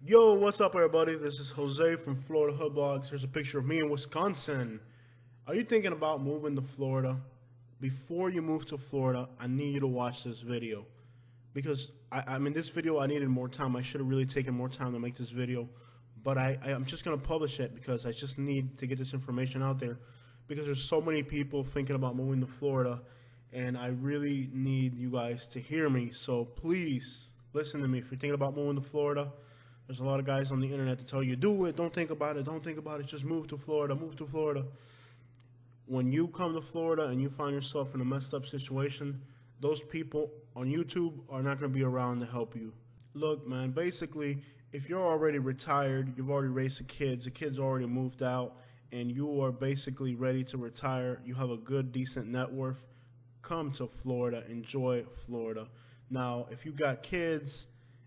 Yo, what's up, everybody? This is Jose from Florida Hood Blogs. Here's a picture of me in Wisconsin. Are you thinking about moving to Florida? Before you move to Florida, I need you to watch this video because I mean, this video I needed more time. I should have really taken more time to make this video, but I'm just gonna publish it because I just need to get this information out there because there's so many people thinking about moving to Florida, and I really need you guys to hear me. So please listen to me if you're thinking about moving to Florida. There's a lot of guys on the internet to tell you, do it, don't think about it, don't think about it, just move to Florida, move to Florida. When you come to Florida and you find yourself in a messed up situation, those people on YouTube are not going to be around to help you. Look, man, basically, if you're already retired, you've already raised the kids already moved out, and you are basically ready to retire, you have a good, decent net worth, come to Florida, enjoy Florida. Now, if you got kids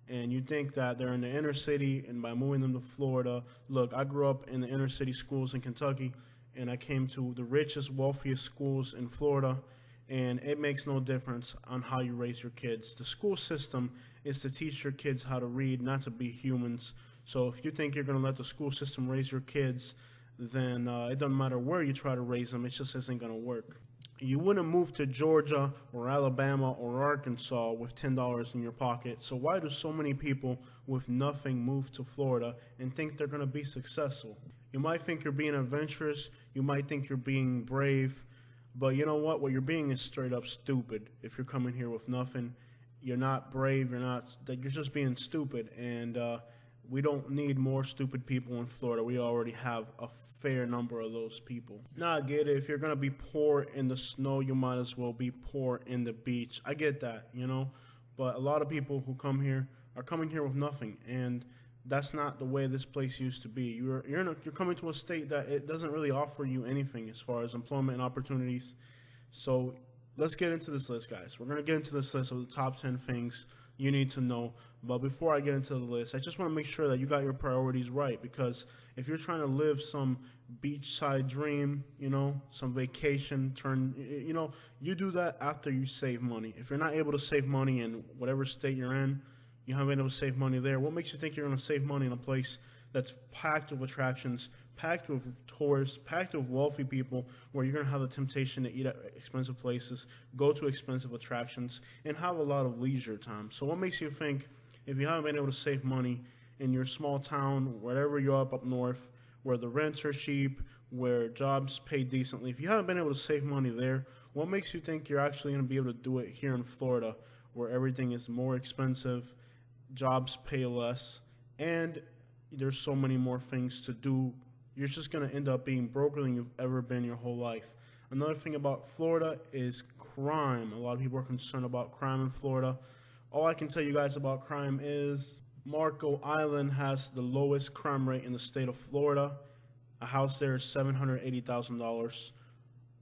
and you think that they're in the inner city and by moving them to Florida, look, I grew up in the inner city schools in Kentucky and I came to the richest, wealthiest schools in Florida, and it makes no difference on how you raise your kids. The school system is to teach your kids how to read, not to be humans. So if you think you're going to let the school system raise your kids, then it doesn't matter where you try to raise them, it just isn't going to work. You wouldn't move to Georgia or Alabama or Arkansas with $10 in your pocket. So why do so many people with nothing move to Florida and think they're going to be successful? You might think you're being adventurous, you might think you're being brave, but you know what? What you're being is straight up stupid. If you're coming here with nothing, you're not brave, you're just being stupid. And we don't need more stupid people in Florida. We already have a fair number of those people. Now, I get it. If you're going to be poor in the snow, you might as well be poor in the beach. I get that, you know. But a lot of people who come here are coming here with nothing. And that's not the way this place used to be. You're coming to a state that it doesn't really offer you anything as far as employment and opportunities. So let's get into this list, guys. We're going to get into this list of the top 10 things you need to know. But before I get into the list, I just want to make sure that you got your priorities right, because if you're trying to live some beachside dream, you know, some vacation you do that after you save money. If you're not able to save money in whatever state you're in, you haven't been able to save money there, what makes you think you're going to save money in a place that's packed with attractions, packed with tourists, packed with wealthy people, where you're going to have the temptation to eat at expensive places, go to expensive attractions, and have a lot of leisure time? So what makes you think, if you haven't been able to save money in your small town, wherever you're up north, where the rents are cheap, where jobs pay decently, if you haven't been able to save money there, what makes you think you're actually going to be able to do it here in Florida, where everything is more expensive, jobs pay less, and there's so many more things to do? You're just going to end up being broker than you've ever been your whole life. Another thing about Florida is crime. A lot of people are concerned about crime in Florida. All I can tell you guys about crime is Marco Island has the lowest crime rate in the state of Florida. A house there is $780,000.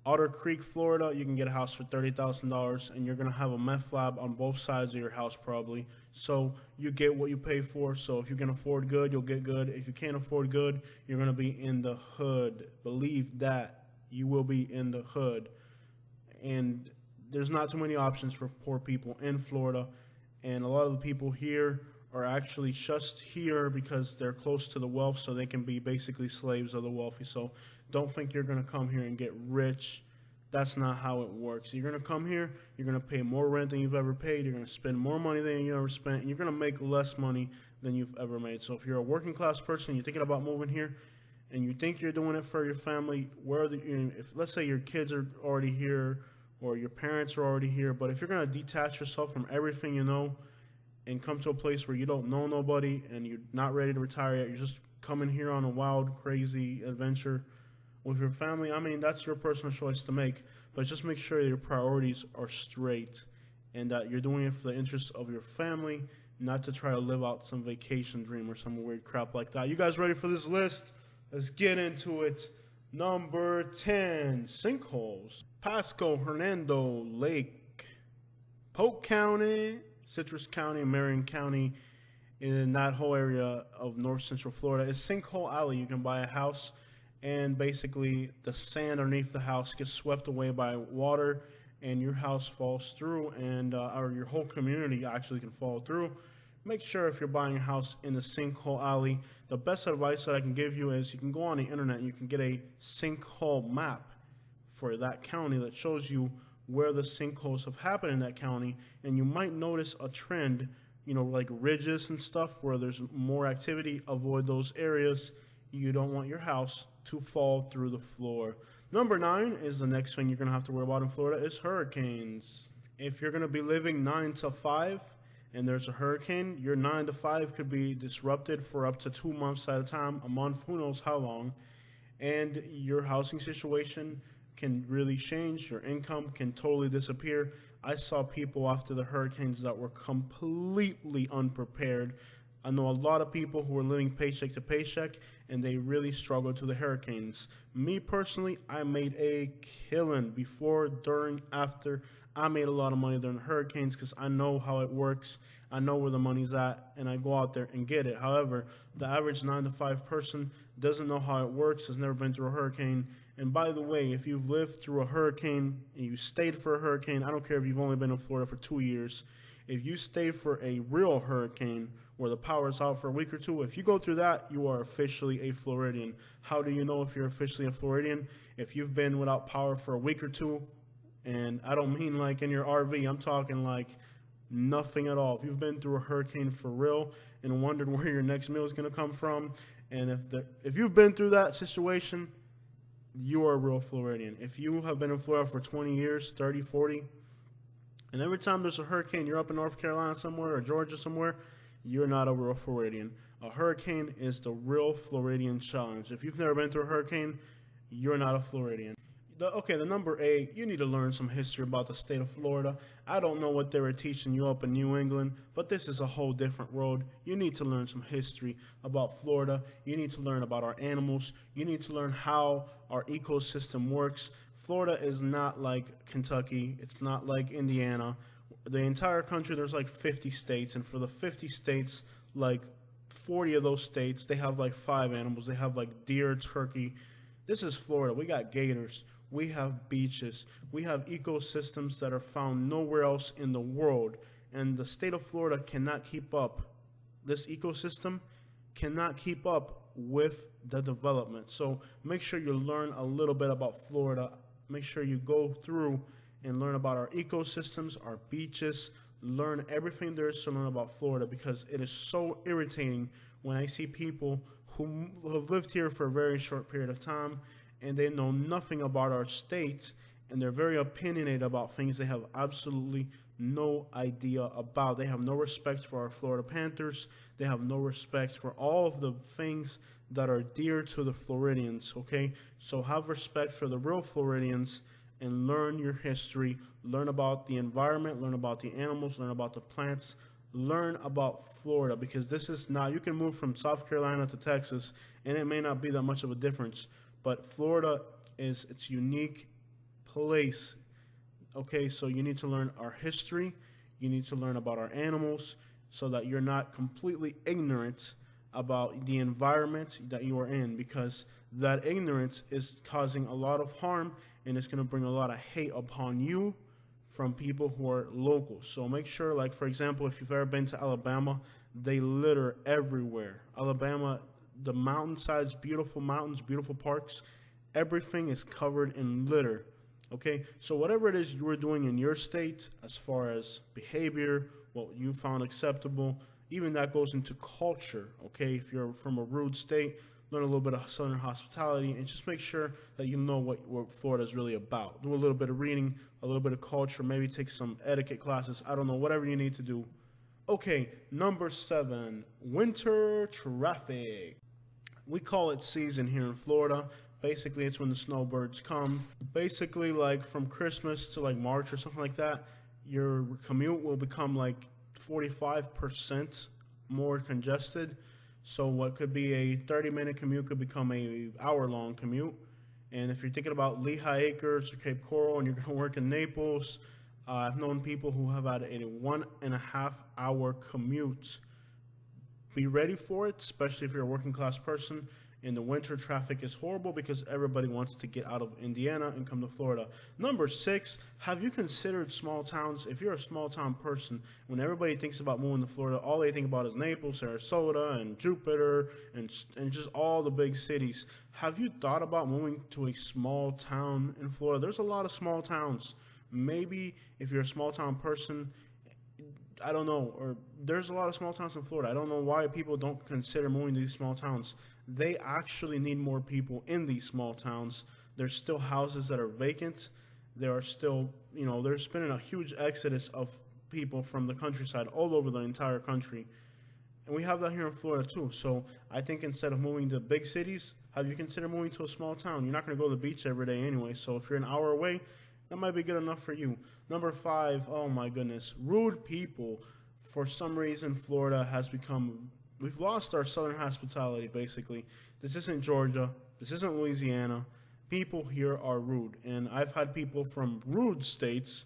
Otter Creek, Florida, you can get a house for $30,000, and you're going to have a meth lab on both sides of your house probably. So you get what you pay for. So if you can afford good, you'll get good. If you can't afford good, you're going to be in the hood. Believe that. You will be in the hood. And there's not too many options for poor people in Florida. And a lot of the people here are actually just here because they're close to the wealth, so they can be basically slaves of the wealthy. So don't think you're going to come here and get rich. That's not how it works. You're going to come here, you're going to pay more rent than you've ever paid, you're going to spend more money than you ever spent, and you're going to make less money than you've ever made. So if you're a working class person, you're thinking about moving here, and you think you're doing it for your family, if let's say your kids are already here or your parents are already here, but if you're going to detach yourself from everything you know and come to a place where you don't know nobody and you're not ready to retire yet, you're just coming here on a wild, crazy adventure with your family, I mean, that's your personal choice to make, but just make sure your priorities are straight and that you're doing it for the interests of your family, not to try to live out some vacation dream or some weird crap like that. You guys ready for this list? Let's get into it. Number 10, sinkholes. Pasco, Hernando Lake, Polk County, Citrus County, Marion County, in that whole area of north central Florida is Sinkhole Alley. You can buy a house, and basically the sand underneath the house gets swept away by water, and your house falls through, and or your whole community actually can fall through, make sure if you're buying a house in the sinkhole alley, the best advice that I can give you is you can go on the internet and you can get a sinkhole map for that county that shows you where the sinkholes have happened in that county, and you might notice a trend, like ridges and stuff where there's more activity. Avoid those areas. You don't want your house to fall through the floor. Number 9 is the next thing you're going to have to worry about in Florida is hurricanes. If you're going to be living 9 to 5 and there's a hurricane, your 9 to 5 could be disrupted for up to 2 months at a time, a month, who knows how long, and your housing situation can really change. Your income can totally disappear. I saw people after the hurricanes that were completely unprepared. I know a lot of people who were living paycheck to paycheck, and they really struggled through the hurricanes. Me personally, I made a killing before, during, after. I made a lot of money during the hurricanes because I know how it works. I know where the money's at, and I go out there and get it. However, the average 9 to 5 person doesn't know how it works, has never been through a hurricane. And by the way, if you've lived through a hurricane and you stayed for a hurricane, I don't care if you've only been in Florida for 2 years. If you stay for a real hurricane where the power's out for a week or two, if you go through that, you are officially a Floridian. How do you know if you're officially a Floridian? If you've been without power for a week or two, and I don't mean like in your RV, I'm talking like nothing at all. If you've been through a hurricane for real and wondered where your next meal is going to come from, and if you've been through that situation, you are a real Floridian. If you have been in Florida for 20 years, 30, 40, and every time there's a hurricane, you're up in North Carolina somewhere or Georgia somewhere, you're not a real Floridian. A hurricane is the real Floridian challenge. If you've never been through a hurricane, you're not a Floridian. The number 8, you need to learn some history about the state of Florida. I don't know what they were teaching you up in New England, but this is a whole different world. You need to learn some history about Florida. You need to learn about our animals. You need to learn how our ecosystem works. Florida is not like Kentucky. It's not like Indiana. The entire country, there's like 50 states, and for the 50 states, like 40 of those states, they have like 5 animals. They have like deer, turkey. This is Florida. We got gators. We have beaches. We have ecosystems that are found nowhere else in the world. And the state of Florida cannot keep up. This ecosystem cannot keep up with the development. So make sure you learn a little bit about Florida. Make sure you go through and learn about our ecosystems, our beaches, learn everything there is to learn about Florida, because it is so irritating when I see people who have lived here for a very short period of time and they know nothing about our state, and they're very opinionated about things they have absolutely no idea about. They have no respect for our Florida Panthers. They have no respect for all of the things that are dear to the Floridians, okay? So have respect for the real Floridians and learn your history. Learn about the environment, learn about the animals, learn about the plants, learn about Florida, because this is not, you can move from South Carolina to Texas and it may not be that much of a difference. But Florida is its unique place, okay? So you need to learn our history. You need to learn about our animals so that you're not completely ignorant about the environment that you are in, because that ignorance is causing a lot of harm and it's going to bring a lot of hate upon you from people who are local. So make sure, like, for example, if you've ever been to Alabama, they litter everywhere. Alabama, the mountainsides, beautiful mountains, beautiful parks, everything is covered in litter, okay? So whatever it is you were doing in your state as far as behavior, what you found acceptable, even that goes into culture, okay? If you're from a rude state, learn a little bit of Southern hospitality and just make sure that you know what Florida is really about. Do a little bit of reading, a little bit of culture, maybe take some etiquette classes, I don't know, whatever you need to do. Okay, number 7, winter traffic. We call it season here in Florida. Basically, it's when the snowbirds come. Basically, like from Christmas to like March or something like that, your commute will become like 45% more congested. So what could be a 30-minute commute could become a hour-long commute. And if you're thinking about Lehigh Acres or Cape Coral and you're going to work in Naples, I've known people who have had a 1.5-hour commute. Be ready for it, especially if you're a working class person. In the winter, traffic is horrible because everybody wants to get out of Indiana and come to Florida. Number 6, have you considered small towns? If you're a small town person, when everybody thinks about moving to Florida, all they think about is Naples, Sarasota, and Jupiter, and just all the big cities. Have you thought about moving to a small town in Florida? There's a lot of small towns. Maybe if you're a small town person, I don't know, or there's a lot of small towns in Florida. I don't know why people don't consider moving to these small towns. They actually need more people in these small towns. There's still houses that are vacant. There are still, there's been a huge exodus of people from the countryside all over the entire country. And we have that here in Florida too. So I think instead of moving to big cities, have you considered moving to a small town? You're not going to go to the beach every day anyway. So if you're an hour away, that might be good enough for you. Number 5, oh my goodness, rude people. For some reason, Florida has become, we've lost our southern hospitality, basically. This isn't Georgia. This isn't Louisiana. People here are rude. And I've had people from rude states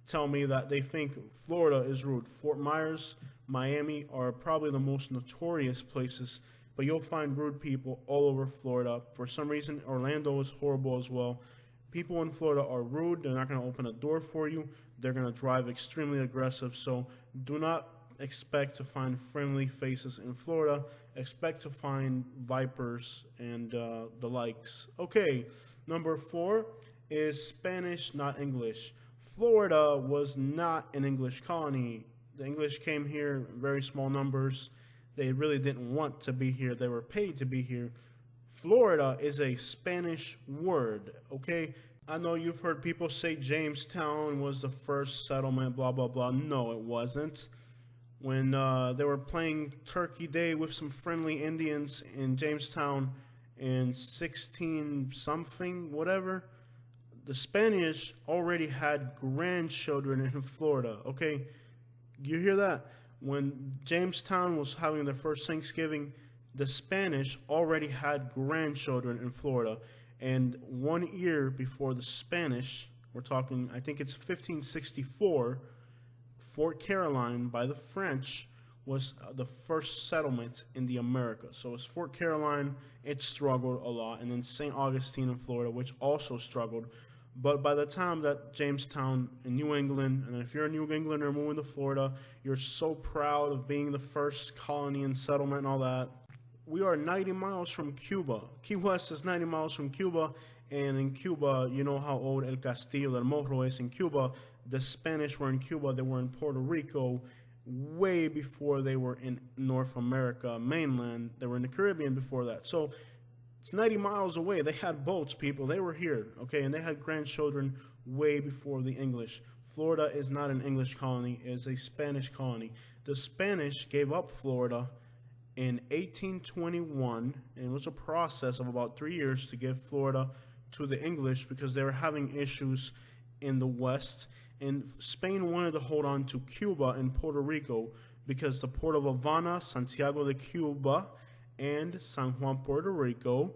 tell me that they think Florida is rude. Fort Myers, Miami are probably the most notorious places, but you'll find rude people all over Florida. For some reason, Orlando is horrible as well. People in Florida are rude. They're not going to open a door for you. They're going to drive extremely aggressive. So do not expect to find friendly faces in Florida. Expect to find vipers and the likes. Okay, number 4 is Spanish, not English. Florida was not an English colony. The English came here in very small numbers. They really didn't want to be here. They were paid to be here. Florida is a Spanish word, okay? I know you've heard people say Jamestown was the first settlement, blah, blah, blah. No, it wasn't. When they were playing Turkey Day with some friendly Indians in Jamestown in 16-something, whatever, the Spanish already had grandchildren in Florida, okay? You hear that? When Jamestown was having their first Thanksgiving, the Spanish already had grandchildren in Florida. And 1 year before the Spanish, we're talking, I think it's 1564, Fort Caroline by the French was the first settlement in the Americas. So it's Fort Caroline, it struggled a lot. And then St. Augustine in Florida, which also struggled. But by the time that Jamestown in New England, and if you're a New Englander moving to Florida, you're so proud of being the first colony and settlement and all that. We are 90 miles from Cuba. Key West is 90 miles from Cuba, and in Cuba, you know how old El Castillo del Morro is in Cuba. The Spanish were in Cuba, they were in Puerto Rico way before they were in North America mainland. They were in the Caribbean before that. So it's 90 miles away. They had boats, people. They were here, okay? And they had grandchildren way before the English. Florida is not an English colony. It is a Spanish colony. The Spanish gave up Florida in 1821, and it was a process of about 3 years to give Florida to the English because they were having issues in the West. And Spain wanted to hold on to Cuba and Puerto Rico because the port of Havana, Santiago de Cuba, and San Juan, Puerto Rico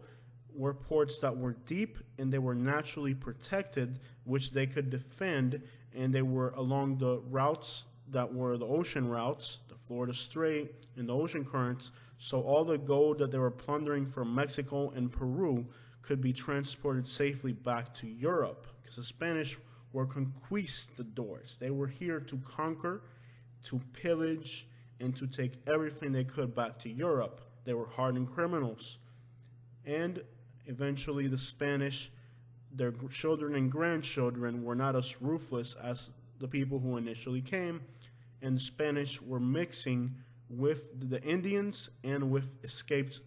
were ports that were deep and they were naturally protected, which they could defend, and they were along the routes that were the ocean routes, the Florida Strait and the ocean currents. So all the gold that they were plundering from Mexico and Peru could be transported safely back to Europe because the Spanish were conquistadors. They were here to conquer, to pillage, and to take everything they could back to Europe. They were hardened criminals. And eventually the Spanish, their children and grandchildren were not as ruthless as the people who initially came, and the Spanish were mixing with the Indians and with escaped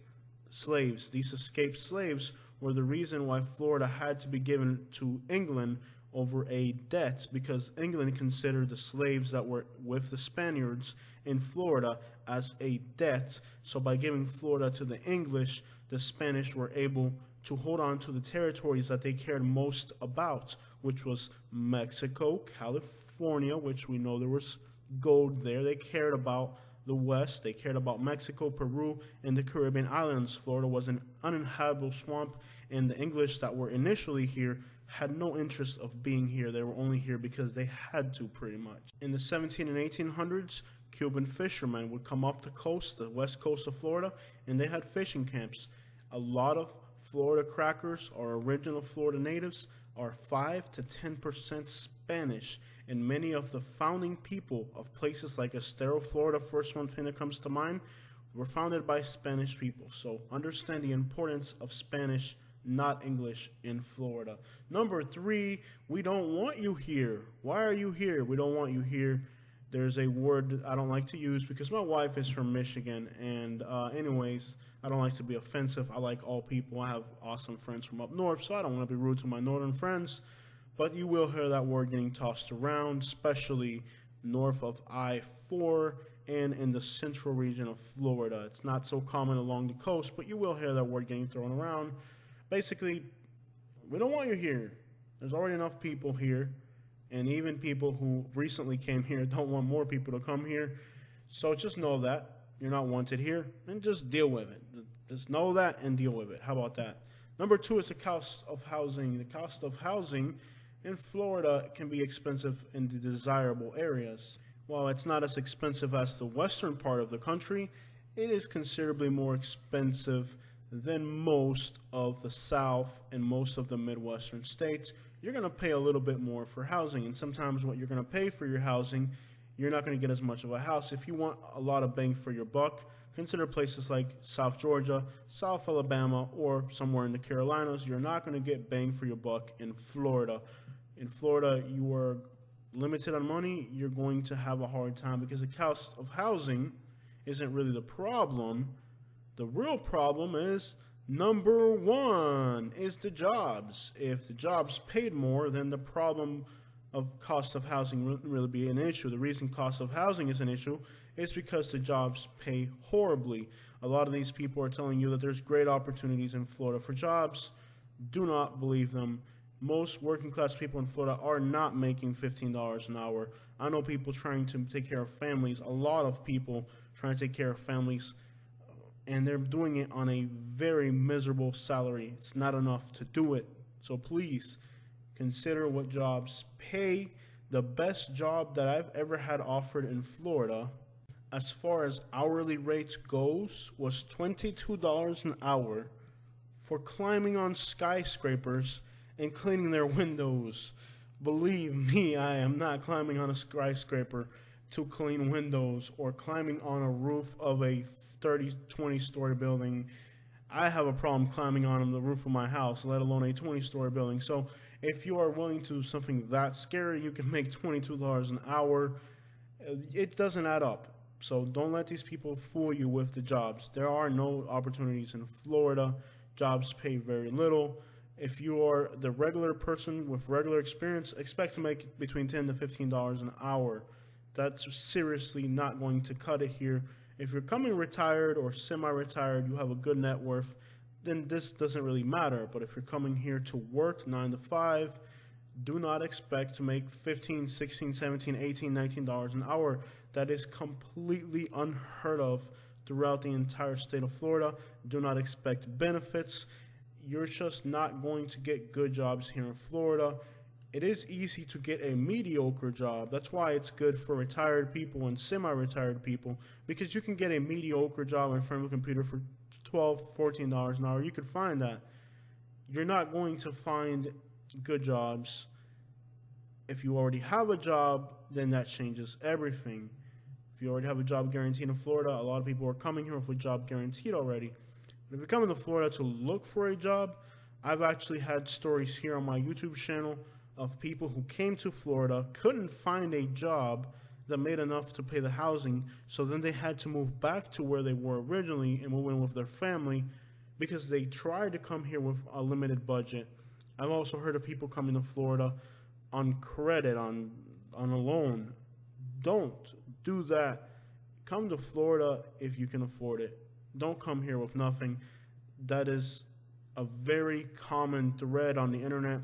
slaves. These escaped slaves were the reason why Florida had to be given to England over a debt, because England considered the slaves that were with the Spaniards in Florida as a debt. So by giving Florida to the English, the Spanish were able to hold on to the territories that they cared most about, which was Mexico, California, which we know there was gold there. They cared about the West. They cared about Mexico, Peru, and the Caribbean islands. Florida was an uninhabitable swamp, and the English that were initially here had no interest of being here. They were only here because they had to, pretty much. In the 17 and 1800s, Cuban fishermen would come up the coast, the west coast of Florida, and they had fishing camps. A lot of Florida crackers or original Florida natives are 5 to 10% Spanish, and many of the founding people of places like Estero, Florida, first one thing that comes to mind, were founded by Spanish people. So understand the importance of Spanish, not English, in Florida. Number 3, we don't want you here. Why are you here? We don't want you here. There's a word I don't like to use because my wife is from Michigan, and anyways, I don't like to be offensive. I like all people. I have awesome friends from up north, so I don't want to be rude to my northern friends, but you will hear that word getting tossed around, especially north of I-4 and in the central region of Florida. It's not so common along the coast, but you will hear that word getting thrown around. Basically, we don't want you here. There's already enough people here, and even people who recently came here don't want more people to come here. So just know that you're not wanted here, and just deal with it. Just know that and deal with it. How about that? Number 2 is the cost of housing. The cost of housing in Florida can be expensive in the desirable areas. While it's not as expensive as the western part of the country, it is considerably more expensive than most of the South and most of the Midwestern states. You're going to pay a little bit more for housing, and sometimes what you're going to pay for your housing, you're not going to get as much of a house. If you want a lot of bang for your buck, consider places like South Georgia, South Alabama, or somewhere in the Carolinas. You're not going to get bang for your buck in Florida. In Florida, you are limited on money. You're going to have a hard time because the cost of housing isn't really the problem. The real problem is, number 1, is the jobs. If the jobs paid more, then the problem of cost of housing wouldn't really be an issue. The reason cost of housing is an issue is because the jobs pay horribly. A lot of these people are telling you that there's great opportunities in Florida for jobs. Do not believe them. Most working class people in Florida are not making $15 an hour. I know people trying to take care of families, a lot of people trying to take care of families, and they're doing it on a very miserable salary. It's not enough to do it. So please consider what jobs pay. The best job that I've ever had offered in Florida, as far as hourly rates goes, was $22 an hour for climbing on skyscrapers and cleaning their windows. Believe me, I am not climbing on a skyscraper to clean windows or climbing on a roof of a 20-story building. I have a problem climbing on the roof of my house, let alone a 20-story building. So if you are willing to do something that scary, you can make $22 an hour. It doesn't add up. So don't let these people fool you with the jobs. There are no opportunities in Florida. Jobs pay very little. If you are the regular person with regular experience, expect to make between $10 to $15 an hour. That's seriously not going to cut it here. If you're coming retired or semi-retired, you have a good net worth, then this doesn't really matter. But if you're coming here to work 9 to 5, do not expect to make $15, $16, $17, $18, $19 an hour. That is completely unheard of throughout the entire state of Florida. Do not expect benefits. You're just not going to get good jobs here in Florida. It is easy to get a mediocre job. That's why it's good for retired people and semi-retired people, because you can get a mediocre job in front of a computer for $12, $14 an hour. You could find that. You're not going to find good jobs. If you already have a job, then that changes everything. If you already have a job guaranteed in Florida, a lot of people are coming here with a job guaranteed already. But if you're coming to Florida to look for a job, I've actually had stories here on my YouTube channel of people who came to Florida, couldn't find a job that made enough to pay the housing, so then they had to move back to where they were originally and move in with their family because they tried to come here with a limited budget. I've also heard of people coming to Florida on credit, on a loan. Don't do that. Come to Florida if you can afford it. Don't come here with nothing. That is a very common thread on the internet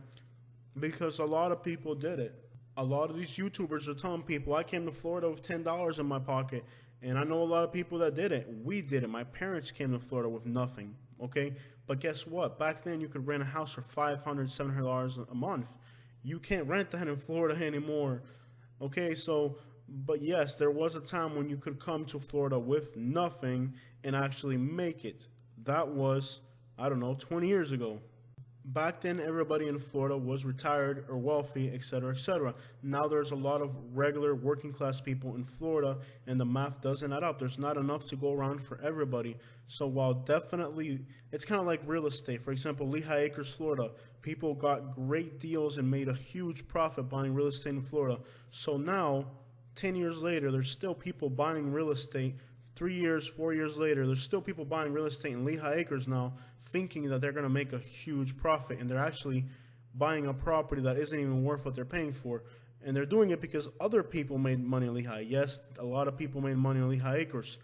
because a lot of people did it. A lot of these YouTubers are telling people, I came to Florida with $10 in my pocket, and I know a lot of people that did it. We did it. My parents came to Florida with nothing, okay? But guess what? Back then, you could rent a house for $500, $700 a month. You can't rent that in Florida anymore, okay? So, but yes, there was a time when you could come to Florida with nothing and actually make it. That was I don't know, 20 years ago. Back then, everybody in Florida was retired or wealthy, etc., etc. Now there's a lot of regular working class people in Florida, and the math doesn't add up. There's not enough to go around for everybody. So while definitely, it's kind of like real estate. For example, Lehigh Acres, Florida, people got great deals and made a huge profit buying real estate in Florida. So now, 10 years later, there's still people buying real estate. 3 years, 4 years later, there's still people buying real estate in Lehigh Acres now, thinking that they're going to make a huge profit, and they're actually buying a property that isn't even worth what they're paying for. And they're doing it because other people made money in Lehigh. Yes, a lot of people made money in Lehigh Acres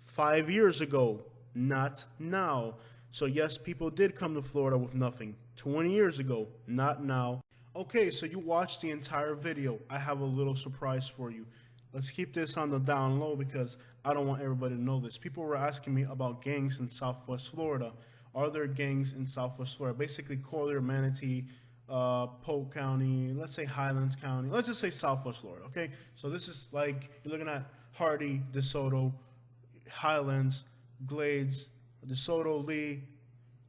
5 years ago, not now. So yes, people did come to Florida with nothing 20 years ago, not now. Okay, so you watched the entire video. I have a little surprise for you. Let's keep this on the down low because I don't want everybody to know this. People were asking me about gangs in Southwest Florida. Are there gangs in Southwest Florida? Basically, Collier, Manatee, Polk County, let's say Highlands County. Let's just say Southwest Florida, okay? So this is like, you're looking at Hardy, DeSoto, Highlands, Glades, DeSoto, Lee,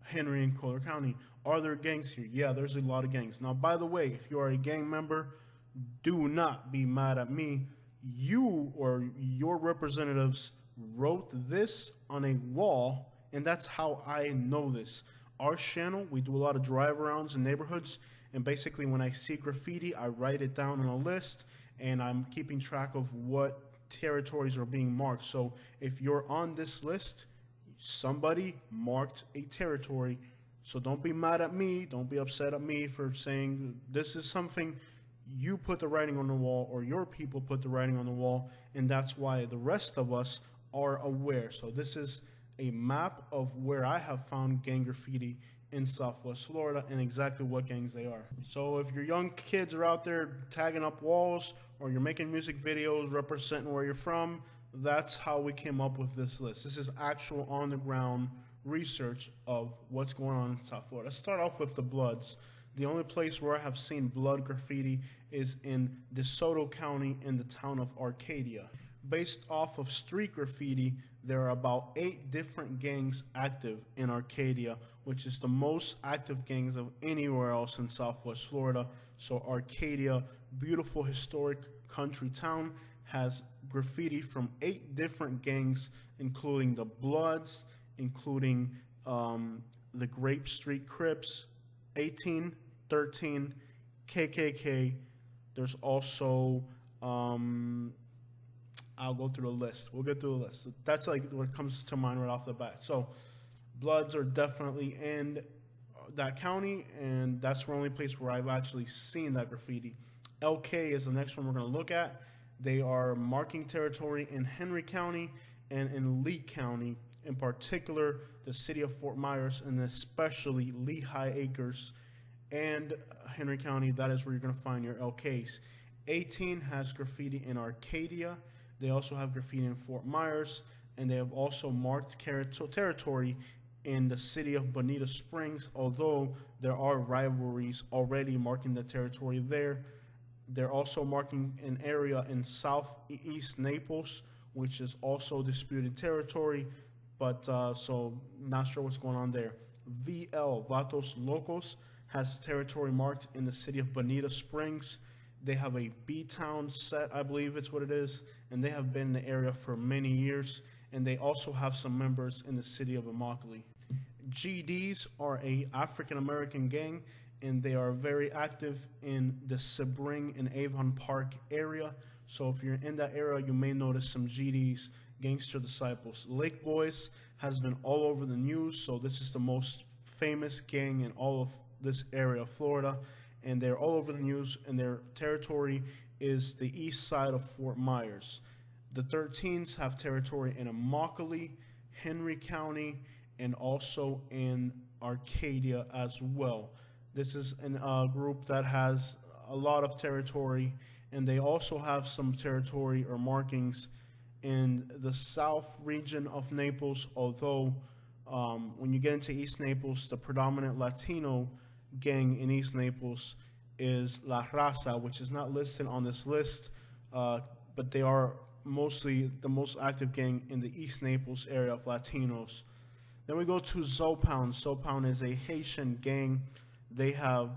Henry, and Collier County. Are there gangs here? Yeah, there's a lot of gangs. Now, by the way, if you are a gang member, do not be mad at me. You or your representatives wrote this on a wall, and that's how I know this. Our channel, we do a lot of drive-arounds in neighborhoods, and basically when I see graffiti, I write it down on a list, and I'm keeping track of what territories are being marked. So if you're on this list, somebody marked a territory. So don't be mad at me, don't be upset at me for saying this is something you put the writing on the wall, or your people put the writing on the wall, and that's why the rest of us are aware. So this is a map of where I have found gang graffiti in Southwest Florida and exactly what gangs they are. So if your young kids are out there tagging up walls, or you're making music videos representing where you're from, that's how we came up with this list. This is actual on the ground research of what's going on in South Florida. Let's start off with the Bloods. The only place where I have seen blood graffiti is in DeSoto County in the town of Arcadia. Based off of street graffiti, there are about 8 different gangs active in Arcadia, which is the most active gangs of anywhere else in Southwest Florida. So Arcadia, beautiful historic country town, has graffiti from 8 different gangs, including the Bloods, including the Grape Street Crips, 18, 13, KKK. There's also, I'll go through the list. We'll get through the list. That's like what comes to mind right off the bat. So Bloods are definitely in that county, and that's the only place where I've actually seen that graffiti. LK is the next one we're going to look at. They are marking territory in Henry County and in Lee County, in particular the city of Fort Myers, and especially Lehigh Acres and Henry County. That is where you're going to find your LKs. 18 has graffiti in Arcadia. They also have graffiti in Fort Myers, and they have also marked territory in the city of Bonita Springs, although there are rivalries already marking the territory there. They're also marking an area in southeast Naples, which is also disputed territory, but so not sure what's going on there. VL, Vatos Locos, has territory marked in the city of Bonita Springs. They have a B-Town set, I believe it's what it is, and they have been in the area for many years, and they also have some members in the city of Immokalee. GDs are a African-American gang, and they are very active in the Sebring and Avon Park area. So if you're in that area, you may notice some GDs, Gangster Disciples. Lake Boys has been all over the news, so this is the most famous gang in all of this area of Florida, and they're all over the news, and their territory is the east side of Fort Myers. The 13s have territory in Immokalee, Henry County, and also in Arcadia as well. This is a group that has a lot of territory, and they also have some territory or markings in the south region of Naples, although when you get into East Naples, the predominant Latino gang in East Naples is La Raza, which is not listed on this list, but they are mostly the most active gang in the East Naples area of Latinos. Then we go to Zopound. Zopound is a Haitian gang. They have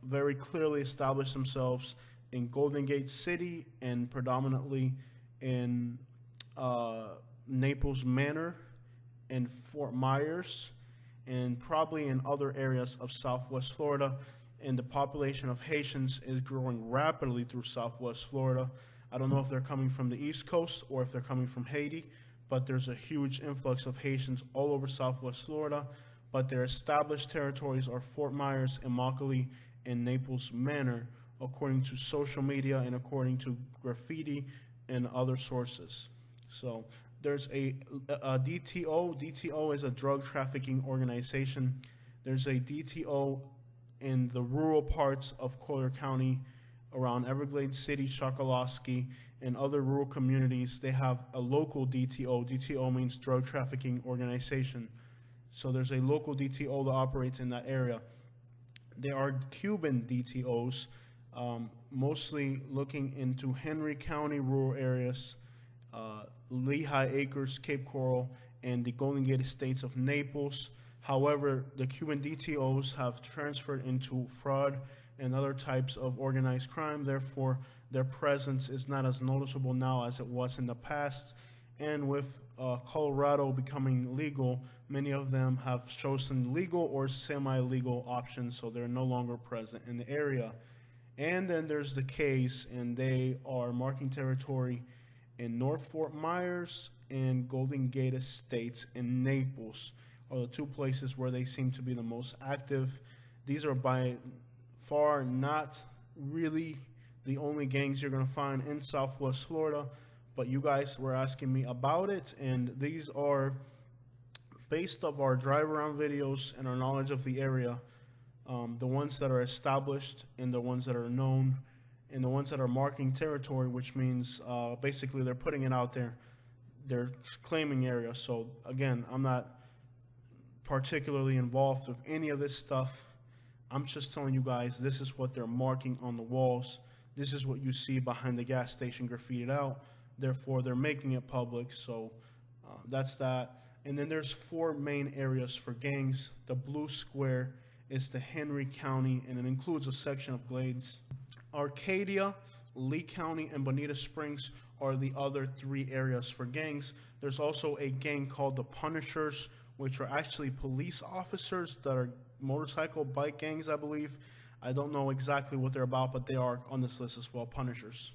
very clearly established themselves in Golden Gate City and predominantly in Naples Manor and Fort Myers, and probably in other areas of Southwest Florida. And the population of Haitians is growing rapidly through Southwest Florida. I don't know if they're coming from the East Coast or if they're coming from Haiti, but there's a huge influx of Haitians all over Southwest Florida. But their established territories are Fort Myers, Immokalee, and Naples Manor, according to social media and according to graffiti and other sources. So there's a DTO. DTO is a drug trafficking organization. There's a DTO in the rural parts of Collier County, around Everglades City, Chokoloskee, and other rural communities. They have a local DTO. DTO means drug trafficking organization. So there's a local DTO that operates in that area. There are Cuban DTOs, mostly looking into Henry County rural areas, Lehigh Acres, Cape Coral, and the Golden Gate Estates of Naples. However, the Cuban DTOs have transferred into fraud and other types of organized crime. Therefore, their presence is not as noticeable now as it was in the past. And with Colorado becoming legal, many of them have chosen legal or semi-legal options, so they're no longer present in the area. And then there's the K's, and they are marking territory in North Fort Myers and Golden Gate Estates in Naples are the two places where they seem to be the most active. These are by far not really the only gangs you're going to find in Southwest Florida, but you guys were asking me about it, and these are based off our drive around videos and our knowledge of the area, the ones that are established and the ones that are known and the ones that are marking territory, which means basically they're putting it out there. They're claiming areas. So again, I'm not particularly involved with any of this stuff. I'm just telling you guys, this is what they're marking on the walls. This is what you see behind the gas station graffitied out. Therefore, they're making it public. So that's that. And then there's four main areas for gangs. The blue square is the Henry County, and it includes a section of Glades. Arcadia, Lee County, and Bonita Springs are the other three areas for gangs. There's also a gang called the Punishers, which are actually police officers that are motorcycle bike gangs, I believe. I don't know exactly what they're about, but they are on this list as well, Punishers.